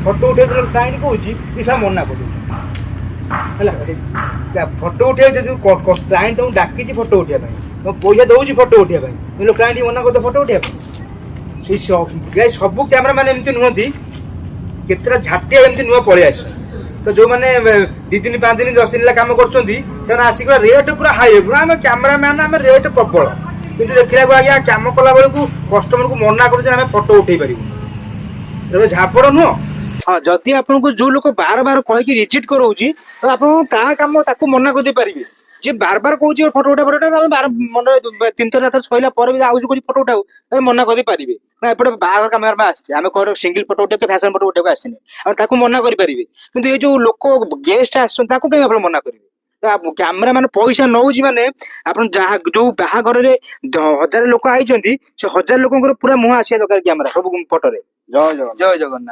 Photo ଉଠେଇ client କହୁଛି ସେ ମନା କରୁଛି ହେଲା। ଫଟୋ ଉଠେଇ ଯଦି କ୍ଲାଏଣ୍ଟ ତମକୁ ଡାକିଛି ଫଟୋ ଉଠେଇବା ପାଇଁ, ତମ ପଇସା ଦଉଛି ଫଟୋ ଉଠେଇବା ପାଇଁ, କ୍ଲାଏଣ୍ଟ ମନା କରୁଛ ଫଟୋ ଉଠେଇବା ପାଇଁ। ସେଇ ସବୁ କ୍ୟାମେରା ମାନେ ଏମିତି ନୁହନ୍ତି, କେତେଟା ଝାଟିଆ ଏମିତି ନୂଆ ପଳେଇ ଆସିଛନ୍ତି। ତ ଯୋଉମାନେ 2 ଦିନ 5 ଦିନ 10 ଦିନ ହେଲା କାମ କରୁଛନ୍ତି ସେମାନେ ଆସିକି ରେଟ୍ ପୁରା ହାଇ, ପୁରା ଆମେ କ୍ୟାମେରାମ୍ୟାନ୍ ଆମେ ରେଟ୍ ପ୍ରବଳ, କିନ୍ତୁ ଦେଖିବାକୁ ଆଜ୍ଞା କାମ କଲା ବେଳକୁ କଷ୍ଟମରକୁ ମନା କରୁଛେ ଆମେ ଫଟୋ ଉଠେଇ ପାରିବୁ। ଏବେ ଝାପଡ଼ ନୁହଁ। ହଁ, ଯଦି ଆପଣଙ୍କୁ ଯୋଉ ଲୋକ ବାର ବାର କହିକି ରିଜେକ୍ଟ କରଉଛି ତ ଆପଣ ତା କାମ ତାକୁ ମନା କରିଦେଇ ପାରିବେ। ଯିଏ ବାର ବାର କହୁଛି ଫଟୋ ଉଠା ଆମେ ମନରେ 3 ଥର 4 ଥର ସରିଲା ପରେ ବି ଆଉଛୁ କହୁଛି ଫଟୋ ଉଠାଉ, ଆମେ ମନା କରିଦେଇ ପାରିବେ। ନା ଏପଟେ ବାହାଘର କାମରେ ଆସିছে, ଆମେ ସିଙ୍ଗଲ ଫଟୋ ଉଠେଇବାକୁ ଫ୍ୟାସନ ଫଟୋ ଉଠେଇବାକୁ ଆସିନି, ଆଉ ତାକୁ ମନା କରିପାରିବେ। କିନ୍ତୁ ଏଇ ଯୋଉ ଲୋକ ଗେଷ୍ଟ ଆସୁଛନ୍ତି ତାକୁ କେମିତି ଆପଣ ମନା କରିବେ? କ୍ୟାମେରା ମାନେ ପଇସା ନଉଛି ମାନେ ଆପଣ ଯାହା ଯୋଉ ବାହାଘରରେ 1000 ଲୋକ ଆଇଛନ୍ତି ସେ 1000 ଲୋକଙ୍କର ପୁରା ମୁହଁ ଆସିବା ଦରକାର କ୍ୟାମେରା ସବୁ ଫଟୋରେ। ଜୟ ଜଗନ୍ନାଥ।